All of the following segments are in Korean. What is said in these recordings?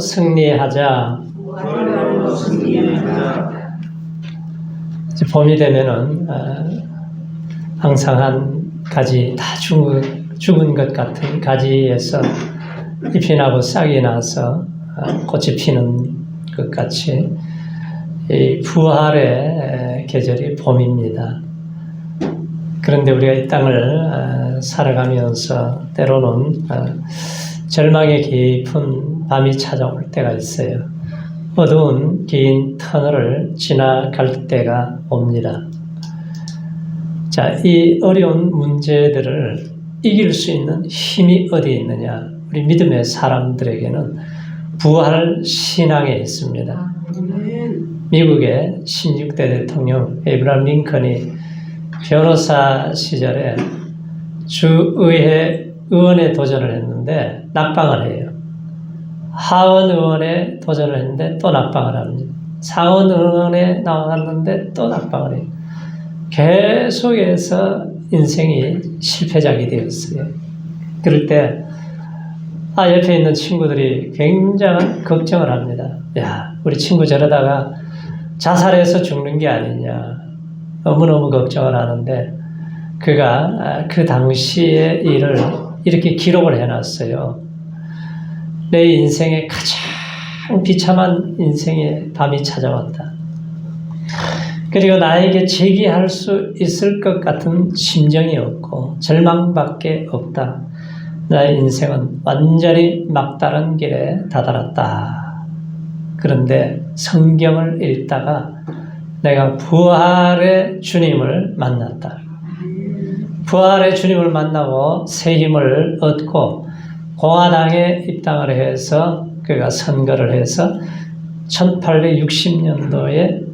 승리하자. 이제 봄이 되면은 항상 한 가지 다 죽은 것 같은 가지에서 잎이 나고 싹이 나서 꽃이 피는 것 같이 이 부활의 계절이 봄입니다. 그런데 우리가 이 땅을 살아가면서 때로는 절망의 깊은 밤이 찾아올 때가 있어요. 어두운 긴 터널을 지나갈 때가 옵니다. 자, 이 어려운 문제들을 이길 수 있는 힘이 어디에 있느냐? 우리 믿음의 사람들에게는 부활 신앙에 있습니다. 미국의 16대 대통령 에이브라함 링컨이 변호사 시절에 주의회 의원에 도전을 했는데 낙방을 해요. 하원 의원에 도전을 했는데 또 낙방을 합니다. 상원 의원에 나갔는데 또 낙방을 해요. 계속해서 인생이 실패작이 되었어요. 그럴 때 옆에 있는 친구들이 굉장한 걱정을 합니다. 야, 우리 친구 저러다가 자살해서 죽는 게 아니냐. 너무너무 걱정을 하는데 그가 그 당시의 일을 이렇게 기록을 해놨어요. 내 인생의 가장 비참한 인생의 밤이 찾아왔다. 그리고 나에게 제기할 수 있을 것 같은 심정이 없고 절망밖에 없다. 나의 인생은 완전히 막다른 길에 다다랐다. 그런데 성경을 읽다가 내가 부활의 주님을 만났다. 부활의 주님을 만나고 새 힘을 얻고 공화당에 입당을 해서 그가 선거를 해서 1860년도에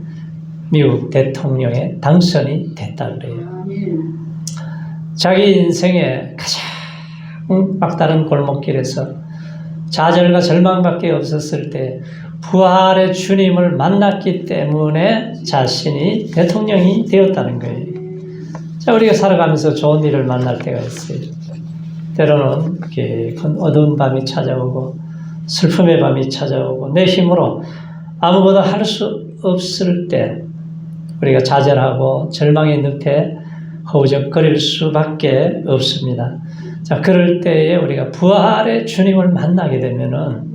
미국 대통령에 당선이 됐다 그래요. 자기 인생의 가장 막다른 골목길에서 좌절과 절망밖에 없었을 때 부활의 주님을 만났기 때문에 자신이 대통령이 되었다는 거예요. 자, 우리가 살아가면서 좋은 일을 만날 때가 있어요. 때로는 큰 어두운 밤이 찾아오고 슬픔의 밤이 찾아오고 내 힘으로 아무것도 할 수 없을 때 우리가 좌절하고 절망의 늪에 허우적거릴 수밖에 없습니다. 자, 그럴 때에 우리가 부활의 주님을 만나게 되면은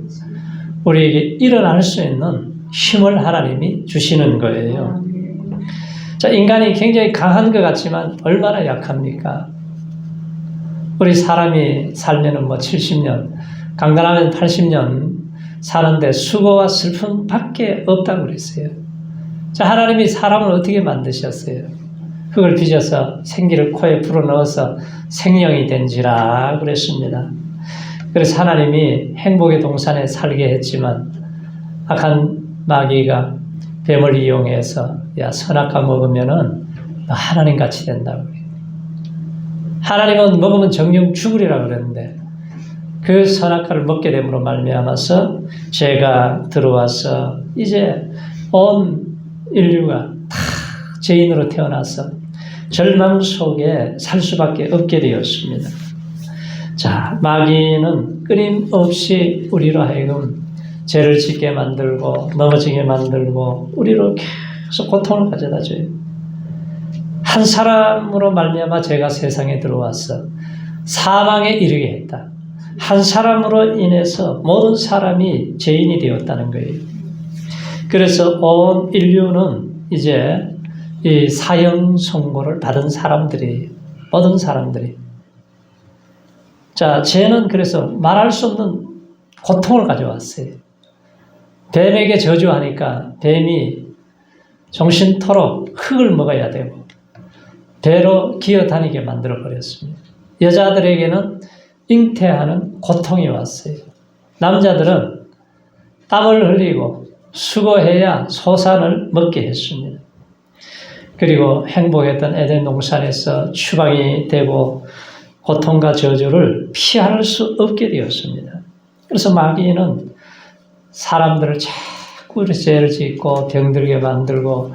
우리에게 일어날 수 있는 힘을 하나님이 주시는 거예요. 자, 인간이 굉장히 강한 것 같지만 얼마나 약합니까? 우리 사람이 살면은 70년, 강단하면 80년 사는데 수고와 슬픔밖에 없다고 그랬어요. 자, 하나님이 사람을 어떻게 만드셨어요? 흙을 빚어서 생기를 코에 불어넣어서 생명이 된지라 그랬습니다. 그래서 하나님이 행복의 동산에 살게 했지만 악한 마귀가 뱀을 이용해서 야, 선악과 먹으면은 너 하나님 같이 된다고 그래요. 하나님은 먹으면 정령 죽으리라 그랬는데 그 선악과를 먹게 됨으로 말미암아서 죄가 들어와서 이제 온 인류가 다 죄인으로 태어나서 절망 속에 살 수밖에 없게 되었습니다. 자, 마귀는 끊임없이 우리로 하여금 죄를 짓게 만들고 넘어지게 만들고 우리로 계속 고통을 가져다 줘요. 한 사람으로 말미암아 죄가 세상에 들어와서 사망에 이르게 했다. 한 사람으로 인해서 모든 사람이 죄인이 되었다는 거예요. 그래서 온 인류는 이제 이 사형 선고를 받은 사람들이에요. 모든 사람들이. 자, 죄는 그래서 말할 수 없는 고통을 가져왔어요. 뱀에게 저주하니까 뱀이 정신토록 흙을 먹어야 되고 배로 기어다니게 만들어버렸습니다. 여자들에게는 잉태하는 고통이 왔어요. 남자들은 땀을 흘리고 수고해야 소산을 먹게 했습니다. 그리고 행복했던 에덴 동산에서 추방이 되고 고통과 저주를 피할 수 없게 되었습니다. 그래서 마귀는 사람들을 자꾸 죄를 짓고 병들게 만들고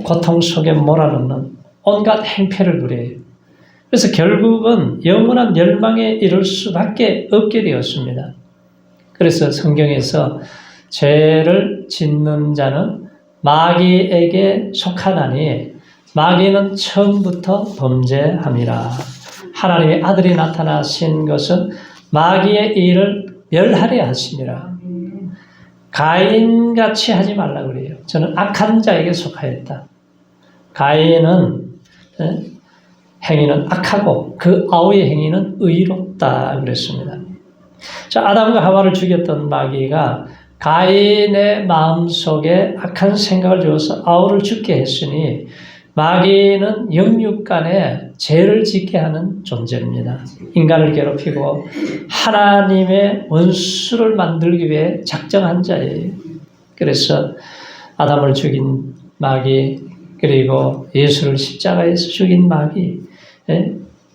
고통 속에 몰아넣는 온갖 행패를 부려요. 그래서 결국은 영원한 멸망에 이를 수밖에 없게 되었습니다. 그래서 성경에서 죄를 짓는 자는 마귀에게 속하나니 마귀는 처음부터 범죄함이라. 하나님의 아들이 나타나신 것은 마귀의 일을 멸하려 하심이라. 가인같이 하지 말라 그래요. 저는 악한 자에게 속하였다. 가인은 행위는 악하고 그 아우의 행위는 의롭다 그랬습니다. 자, 아담과 하와를 죽였던 마귀가 가인의 마음속에 악한 생각을 주어서 아우를 죽게 했으니 마귀는 영육간에 죄를 짓게 하는 존재입니다. 인간을 괴롭히고 하나님의 원수를 만들기 위해 작정한 자예요. 그래서 아담을 죽인 마귀, 그리고 예수를 십자가에서 죽인 마귀,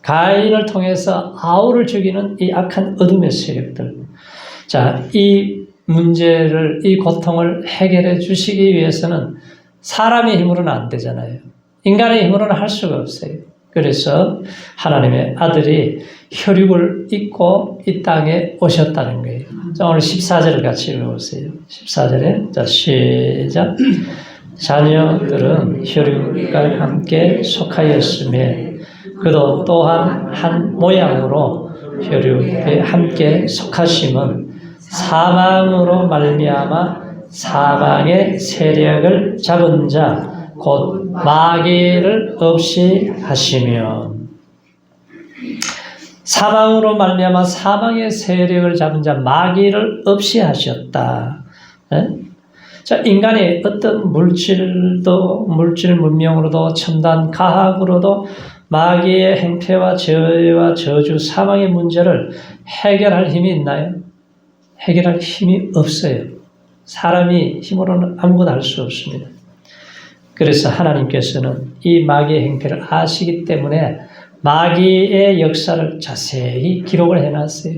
가인을 통해서 아우를 죽이는 이 악한 어둠의 세력들. 자, 이 문제를, 이 고통을 해결해 주시기 위해서는 사람의 힘으로는 안 되잖아요. 인간의 힘으로는 할 수가 없어요. 그래서 하나님의 아들이 혈육을 입고 이 땅에 오셨다는 거예요. 자, 오늘 14절을 같이 읽어보세요. 14절에, 자, 시작. 자녀들은 혈육과 함께 속하였으며 그도 또한 한 모양으로 혈육에 함께 속하심은 사망으로 말미암아 사망의 세력을 잡은 자 곧 마귀를 없이 하시며, 사망으로 말미암아 사망의 세력을 잡은 자 마귀를 없이 하셨다. 자, 인간이 어떤 물질 문명으로도 첨단 과학으로도 마귀의 행패와 죄와 저주, 사망의 문제를 해결할 힘이 있나요? 해결할 힘이 없어요. 사람이 힘으로는 아무것도 할 수 없습니다. 그래서 하나님께서는 이 마귀의 행패를 아시기 때문에 마귀의 역사를 자세히 기록을 해놨어요.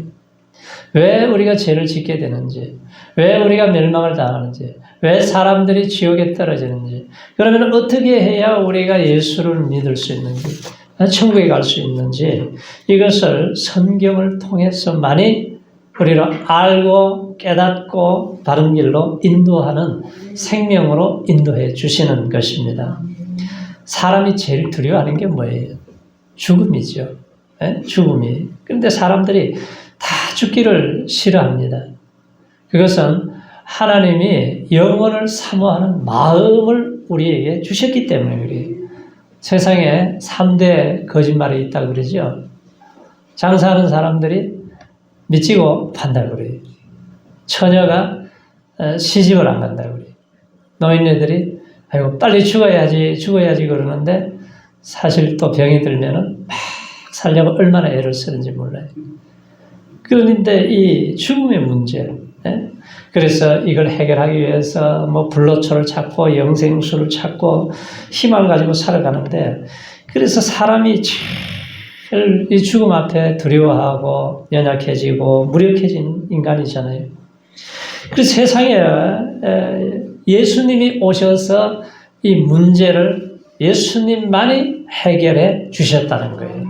왜 우리가 죄를 짓게 되는지, 왜 우리가 멸망을 당하는지, 왜 사람들이 지옥에 떨어지는지, 그러면 어떻게 해야 우리가 예수를 믿을 수 있는지, 천국에 갈 수 있는지, 이것을 성경을 통해서 많이 우리를 알고 깨닫고 바른 길로 인도하는 생명으로 인도해 주시는 것입니다. 사람이 제일 두려워하는 게 뭐예요? 죽음이죠. 죽음이. 그런데 사람들이 다 죽기를 싫어합니다. 그것은 하나님이 영혼을 사모하는 마음을 우리에게 주셨기 때문에 그래요. 세상에 3대 거짓말이 있다고 그러죠. 장사하는 사람들이 미치고 판다고 그래요. 처녀가 시집을 안 간다고 그래요. 노인네들이 아이고 빨리 죽어야지 그러는데 사실 또 병이 들면은 막 살려고 얼마나 애를 쓰는지 몰라요. 그런데 이 죽음의 문제, 그래서 이걸 해결하기 위해서 뭐 불로초를 찾고 영생수를 찾고 희망을 가지고 살아가는데, 그래서 사람이 제일 이 죽음 앞에 두려워하고 연약해지고 무력해진 인간이잖아요. 그래서 세상에 예수님이 오셔서 이 문제를 예수님만이 해결해 주셨다는 거예요.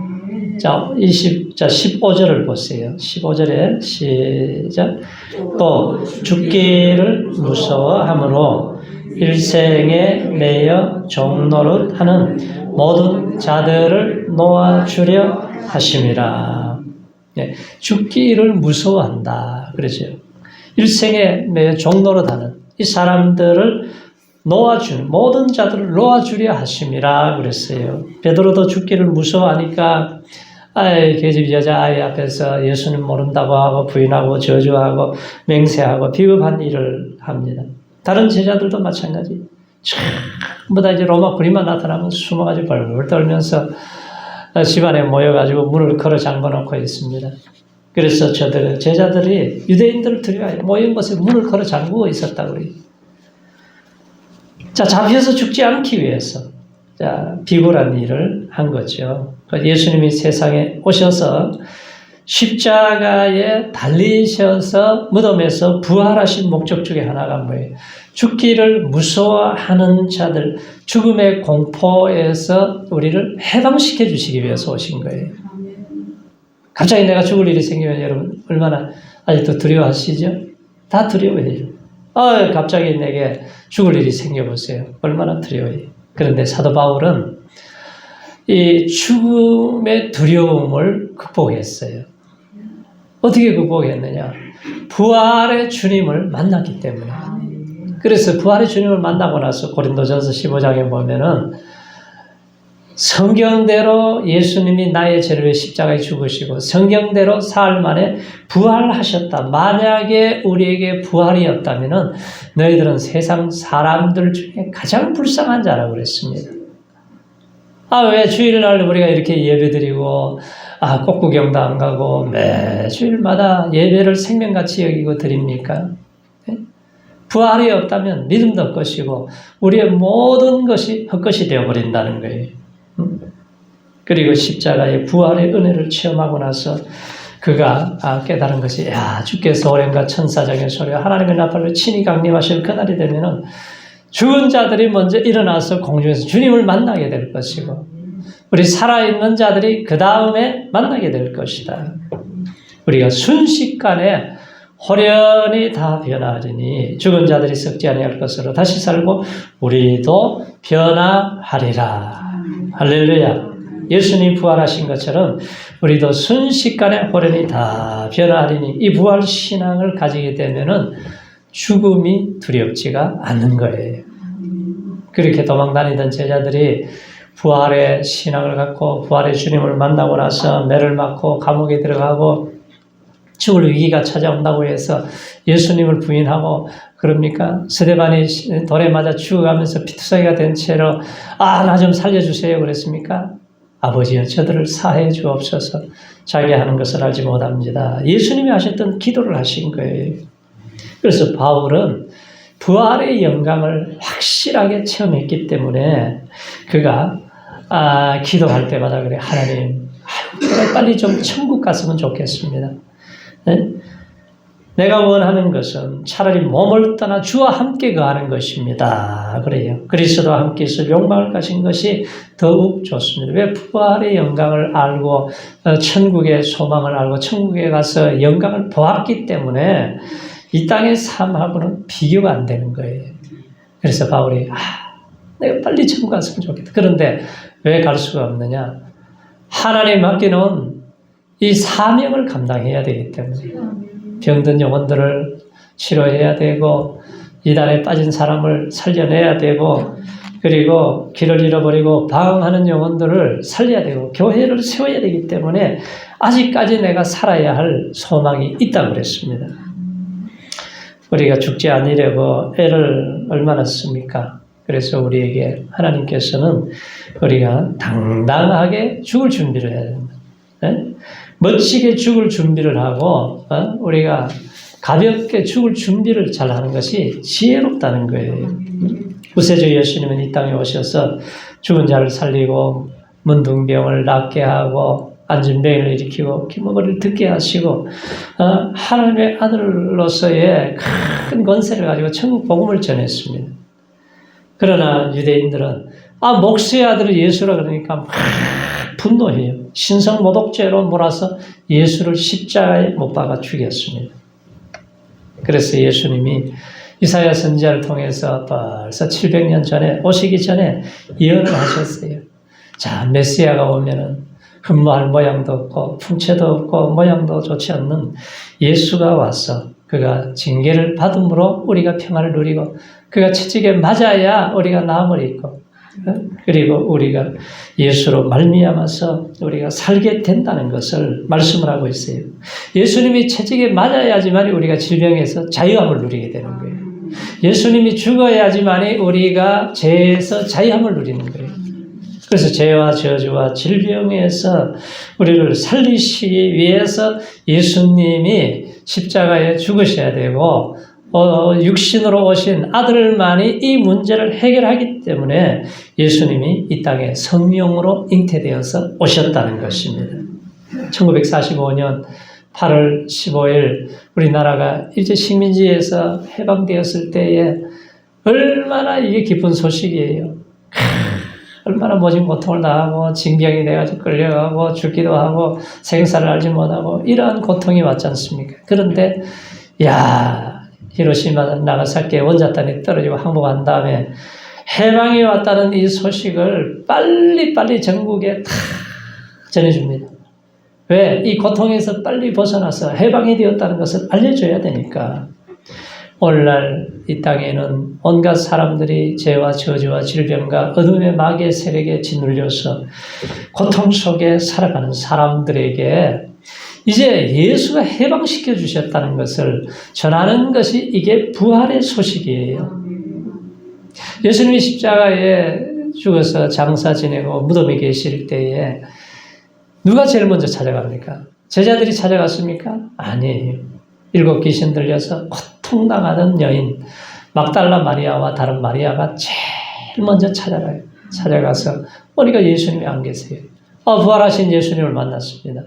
자, 15절을 보세요. 15절에 시작. 또 죽기를 무서워함으로 일생에 매여 종노릇 하는 모든 자들을 놓아주려 하심이라. 네, 죽기를 무서워한다. 그러죠. 일생에 매여 종노릇 하는 이 사람들을 놓아주는, 모든 자들을 놓아주려 하심이라 그랬어요. 베드로도 죽기를 무서워하니까 계집 여자 아이 앞에서 예수님 모른다고 하고 부인하고 저주하고 맹세하고 비겁한 일을 합니다. 다른 제자들도 마찬가지. 전부 다 이제 로마 군인만 나타나면 숨어가지고 벌벌 떨면서 집안에 모여가지고 문을 걸어 잠궈놓고 있습니다. 그래서 제자들이 유대인들을 두려워해요. 모인 곳에 문을 걸어 잠그고 있었다고 그래요. 자, 잡혀서 죽지 않기 위해서, 자, 비굴한 일을 한 거죠. 예수님이 세상에 오셔서 십자가에 달리셔서 무덤에서 부활하신 목적 중에 하나가 뭐예요? 죽기를 무서워하는 자들, 죽음의 공포에서 우리를 해방시켜 주시기 위해서 오신 거예요. 갑자기 내가 죽을 일이 생기면 여러분 얼마나 아직도 두려워하시죠? 다 두려워해요. 갑자기 내게 죽을 일이 생겨보세요. 얼마나 두려워해요. 그런데 사도 바울은 이 죽음의 두려움을 극복했어요. 어떻게 극복했느냐? 부활의 주님을 만났기 때문에. 그래서 부활의 주님을 만나고 나서 고린도전서 15장에 보면은 성경대로 예수님이 나의 죄를 위해 십자가에 죽으시고 성경대로 사흘 만에 부활하셨다. 만약에 우리에게 부활이었다면은 너희들은 세상 사람들 중에 가장 불쌍한 자라고 그랬습니다. 왜 주일날 우리가 이렇게 예배드리고 꽃구경도 안 가고 매 주일마다 예배를 생명같이 여기고 드립니까? 부활이 없다면 믿음도 헛것이고 우리의 모든 것이 헛것이 되어버린다는 거예요. 그리고 십자가의 부활의 은혜를 체험하고 나서 그가 깨달은 것이 주께서 오랜과 천사장의 소리와 하나님의 나팔로 친히 강림하실 그날이 되면은 죽은 자들이 먼저 일어나서 공중에서 주님을 만나게 될 것이고 우리 살아있는 자들이 그 다음에 만나게 될 것이다. 우리가 순식간에 호련히 다 변화하리니 죽은 자들이 썩지 아니할 것으로 다시 살고 우리도 변화하리라. 할렐루야. 예수님 부활하신 것처럼 우리도 순식간에 호련히 다 변화하리니 이 부활 신앙을 가지게 되면은 죽음이 두렵지가 않는 거예요. 그렇게 도망다니던 제자들이 부활의 신앙을 갖고 부활의 주님을 만나고 나서 매를 맞고 감옥에 들어가고 죽을 위기가 찾아온다고 해서 예수님을 부인하고 그럽니까? 스데반이 돌에 맞아 죽어가면서 피투성이가 된 채로 나 좀 살려주세요 그랬습니까? 아버지여 저들을 사해 주옵소서. 자기 하는 것을 알지 못합니다. 예수님이 하셨던 기도를 하신 거예요. 그래서 바울은 부활의 영광을 확실하게 체험했기 때문에 그가 기도할 때마다 그래 하나님 빨리 좀 천국 갔으면 좋겠습니다. 네? 내가 원하는 것은 차라리 몸을 떠나 주와 함께 거하는 것입니다. 그래요. 그리스도와 함께 있어 욕망을 가진 것이 더욱 좋습니다. 왜 부활의 영광을 알고 천국의 소망을 알고 천국에 가서 영광을 보았기 때문에 이 땅의 삶하고는 비교가 안 되는 거예요. 그래서 바울이 내가 빨리 천국 갔으면 좋겠다. 그런데 왜 갈 수가 없느냐? 하나님 맡기는 이 사명을 감당해야 되기 때문에 병든 영혼들을 치료해야 되고 이단에 빠진 사람을 살려내야 되고 그리고 길을 잃어버리고 방황하는 영혼들을 살려야 되고 교회를 세워야 되기 때문에 아직까지 내가 살아야 할 소망이 있다고 그랬습니다. 우리가 죽지 않으려고 애를 얼마나 씁니까? 그래서 우리에게 하나님께서는 우리가 당당하게 죽을 준비를 해야 된다. 네? 멋지게 죽을 준비를 하고 우리가 가볍게 죽을 준비를 잘 하는 것이 지혜롭다는 거예요. 구세주 예수님은 이 땅에 오셔서 죽은 자를 살리고 문둥병을 낫게 하고 안진병을 일으키고 기머거리를 듣게 하시고 하나님의 아들로서의 큰 권세를 가지고 천국 복음을 전했습니다. 그러나 유대인들은 목수의 아들을 예수라 그러니까 막 분노해요. 신성모독죄로 몰아서 예수를 십자가에 못 박아 죽였습니다. 그래서 예수님이 이사야 선지자를 통해서 벌써 700년 전에 오시기 전에 예언을 하셨어요. 자, 메시아가 오면은 흠모할 모양도 없고 풍채도 없고 모양도 좋지 않는 예수가 와서 그가 징계를 받음으로 우리가 평안을 누리고 그가 채찍에 맞아야 우리가 나음을 입고 그리고 우리가 예수로 말미암아서 우리가 살게 된다는 것을 말씀을 하고 있어요. 예수님이 채찍에 맞아야지만 우리가 질병에서 자유함을 누리게 되는 거예요. 예수님이 죽어야지만 우리가 죄에서 자유함을 누리는 거예요. 그래서 죄와 저주와 질병에서 우리를 살리시기 위해서 예수님이 십자가에 죽으셔야 되고 육신으로 오신 아들만이 이 문제를 해결하기 때문에 예수님이 이 땅에 성령으로 잉태되어서 오셨다는 것입니다. 1945년 8월 15일 우리나라가 이제 식민지에서 해방되었을 때에 얼마나 이게 기쁜 소식이에요. 얼마나 모진 고통을 당하고 징병이 돼가지고 끌려가고 죽기도 하고 생사를 알지 못하고 이러한 고통이 왔지 않습니까? 그런데 히로시마, 나가사키의 원자탄이 떨어지고 항복한 다음에 해방이 왔다는 이 소식을 빨리빨리 전국에 다 전해줍니다. 왜? 이 고통에서 빨리 벗어나서 해방이 되었다는 것을 알려줘야 되니까. 오늘날 이 땅에는 온갖 사람들이 죄와 저주와 질병과 어둠의 마귀의 세력에 짓눌려서 고통 속에 살아가는 사람들에게 이제 예수가 해방시켜 주셨다는 것을 전하는 것이 이게 부활의 소식이에요. 예수님이 십자가에 죽어서 장사 지내고 무덤에 계실 때에 누가 제일 먼저 찾아갑니까? 제자들이 찾아갔습니까? 아니에요. 7 귀신 들려서 고통당하던 여인 막달라 마리아와 다른 마리아가 제일 먼저 찾아가요. 찾아가서 보니까 예수님이 안 계세요. 부활하신 예수님을 만났습니다.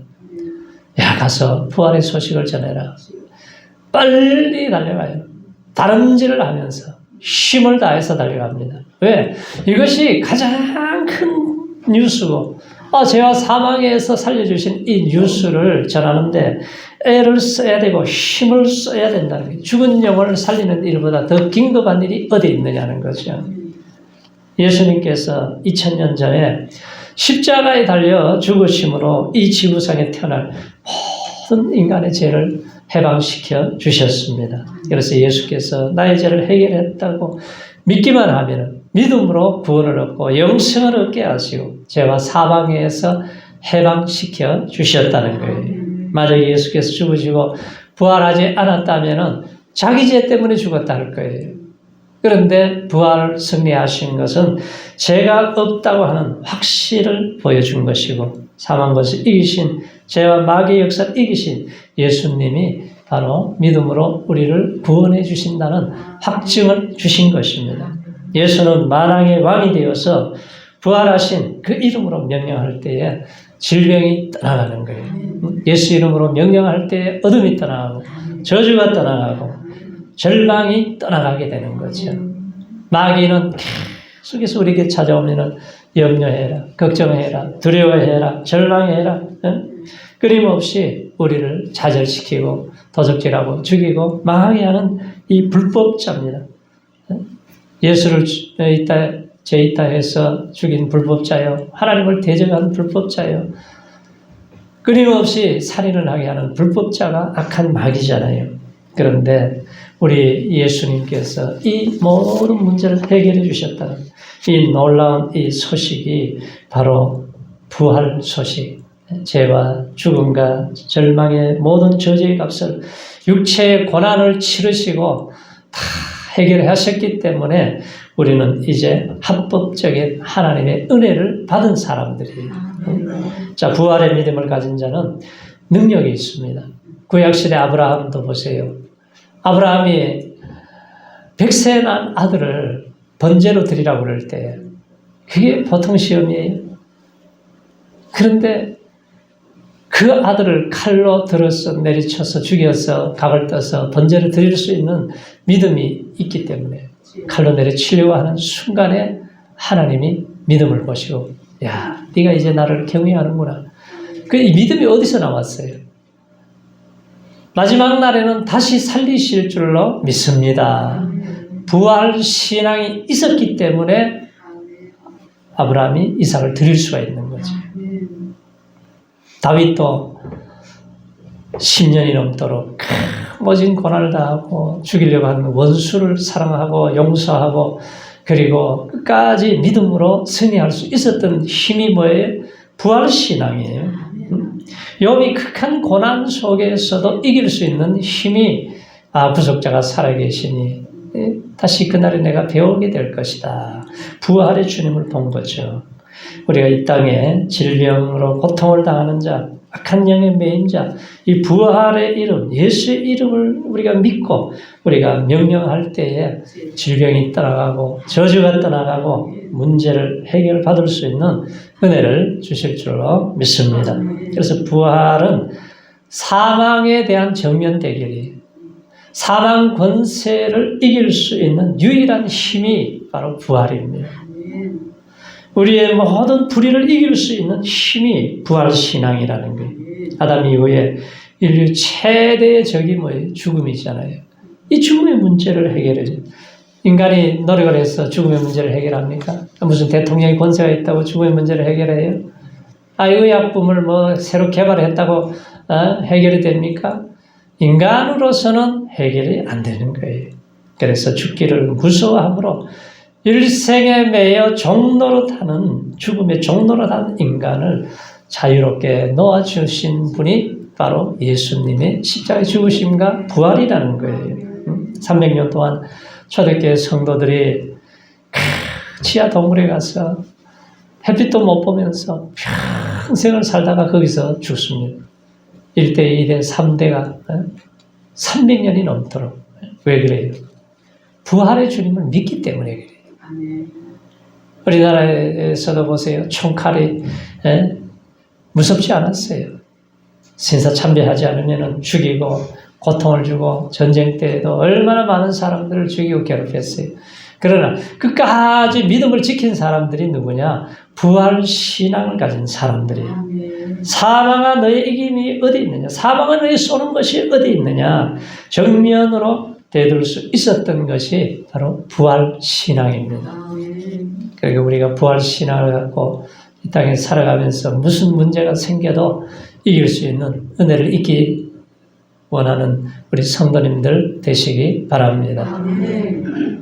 야, 가서 부활의 소식을 전해라. 빨리 달려가요. 다름질을 하면서 힘을 다해서 달려갑니다. 왜? 이것이 가장 큰 뉴스고 죄와 사망에서 살려주신 이 뉴스를 전하는데 애를 써야 되고 힘을 써야 된다는 거예요. 죽은 영혼을 살리는 일보다 더 긴급한 일이 어디 있느냐는 거죠. 예수님께서 2000년 전에 십자가에 달려 죽으심으로 이 지구상에 태어날 모든 인간의 죄를 해방시켜 주셨습니다. 그래서 예수께서 나의 죄를 해결했다고 믿기만 하면 믿음으로 구원을 얻고 영생을 얻게 하시고 죄와 사망에서 해방시켜 주셨다는 거예요. 만약 예수께서 죽으시고 부활하지 않았다면 자기 죄 때문에 죽었다 할 거예요. 그런데 부활을 승리하신 것은 죄가 없다고 하는 확실을 보여준 것이고 사망 것을 이기신 죄와 마귀의 역사를 이기신 예수님이 바로 믿음으로 우리를 구원해 주신다는 확증을 주신 것입니다. 예수는 만왕의 왕이 되어서 부활하신 그 이름으로 명령할 때에 질병이 떠나가는 거예요. 예수 이름으로 명령할 때에 어둠이 떠나가고 저주가 떠나가고 절망이 떠나가게 되는 거죠. 마귀는 계속해서 우리에게 찾아오면 염려해라, 걱정해라, 두려워해라, 절망해라. 끊임없이 우리를 좌절시키고 도적질하고 죽이고 망하게 하는 이 불법자입니다. 예수를 죄 있다 해서 죽인 불법자요. 하나님을 대적하는 불법자요. 끊임없이 살인을 하게 하는 불법자가 악한 마귀잖아요. 그런데 우리 예수님께서 이 모든 문제를 해결해 주셨다는 이 놀라운 이 소식이 바로 부활 소식, 죄와 죽음과 절망의 모든 저주의 값을 육체의 고난을 치르시고 다 해결하셨기 때문에 우리는 이제 합법적인 하나님의 은혜를 받은 사람들이에요. 자, 부활의 믿음을 가진 자는 능력이 있습니다. 구약시대 아브라함도 보세요. 아브라함이 100세 난 아들을 번제로 드리라고 그럴 때 그게 보통 시험이에요. 그런데 그 아들을 칼로 들어서 내리쳐서 죽여서 각을 떠서 번제를 드릴 수 있는 믿음이 있기 때문에 칼로 내리치려고 하는 순간에 하나님이 믿음을 보시고 야, 네가 이제 나를 경외하는구나. 그 믿음이 어디서 나왔어요? 마지막 날에는 다시 살리실 줄로 믿습니다. 부활 신앙이 있었기 때문에 아브라함이 이삭을 드릴 수가 있는 거죠. 다윗도 10년이 넘도록 모진 고난을 당하고 죽이려고 하는 원수를 사랑하고 용서하고 그리고 끝까지 믿음으로 승리할 수 있었던 힘이 뭐예요? 부활신앙이에요. 욥이 극한 고난 속에서도 이길 수 있는 힘이 구속자가 살아계시니 다시 그날에 내가 배우게 될 것이다. 부활의 주님을 본 거죠. 우리가 이 땅에 질병으로 고통을 당하는 자, 악한 영에 매인 자, 이 부활의 이름, 예수의 이름을 우리가 믿고 우리가 명령할 때에 질병이 떠나가고 저주가 떠나가고 문제를 해결받을 수 있는 은혜를 주실 줄로 믿습니다. 그래서 부활은 사망에 대한 정면 대결이에요. 사망 권세를 이길 수 있는 유일한 힘이 바로 부활입니다. 우리의 모든 불의를 이길 수 있는 힘이 부활신앙이라는 거예요. 아담 이후에 인류 최대의 적이 뭐예요? 죽음이잖아요. 이 죽음의 문제를 해결해 줘요. 인간이 노력을 해서 죽음의 문제를 해결합니까? 무슨 대통령이 권세가 있다고 죽음의 문제를 해결해요? 의약품을 뭐 새로 개발했다고 해결이 됩니까? 인간으로서는 해결이 안 되는 거예요. 그래서 죽기를 무서워함으로 일생에 매여 종로로 타는, 죽음의 종로로 타는 인간을 자유롭게 놓아주신 분이 바로 예수님의 십자가의 죽으심과 부활이라는 거예요. 300년 동안 초대교회 성도들이 치아 동굴에 가서 햇빛도 못 보면서 평생을 살다가 거기서 죽습니다. 1대, 2대, 3대가 300년이 넘도록. 왜 그래요? 부활의 주님을 믿기 때문에 그래요. 우리나라에서도 보세요. 총칼이 무섭지 않았어요. 신사참배하지 않으면 죽이고 고통을 주고 전쟁 때에도 얼마나 많은 사람들을 죽이고 괴롭혔어요. 그러나 끝까지 믿음을 지킨 사람들이 누구냐? 부활신앙을 가진 사람들이에요. 사망아 너의 이김이 어디 있느냐? 사망아 너의 쏘는 것이 어디 있느냐? 정면으로 대들 수 있었던 것이 바로 부활신앙입니다. 그러니까 우리가 부활신앙을 갖고 이 땅에 살아가면서 무슨 문제가 생겨도 이길 수 있는 은혜를 잊기 원하는 우리 성도님들 되시기 바랍니다.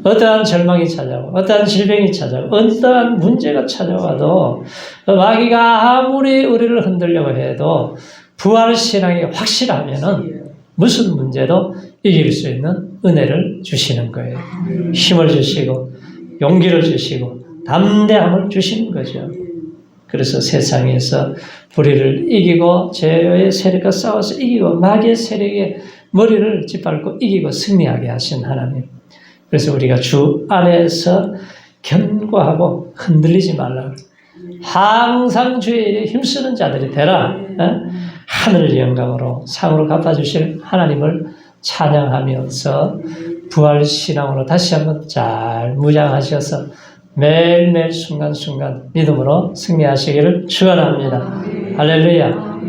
어떠한 절망이 찾아오고 어떠한 질병이 찾아오고 어떠한 문제가 찾아와도 마귀가 아무리 우리를 흔들려고 해도 부활신앙이 확실하면은 무슨 문제도 이길 수 있는 은혜를 주시는 거예요. 힘을 주시고 용기를 주시고 담대함을 주시는 거죠. 그래서 세상에서 불의를 이기고 죄의 세력과 싸워서 이기고 마귀의 세력의 머리를 짓밟고 이기고 승리하게 하신 하나님. 그래서 우리가 주 안에서 견고하고 흔들리지 말라. 항상 주의 일에 힘쓰는 자들이 되라. 하늘 영광으로 상으로 갚아주실 하나님을 찬양하면서 부활신앙으로 다시 한번 잘 무장하셔서 매일매일 순간순간 믿음으로 승리하시기를 축원합니다. 할렐루야.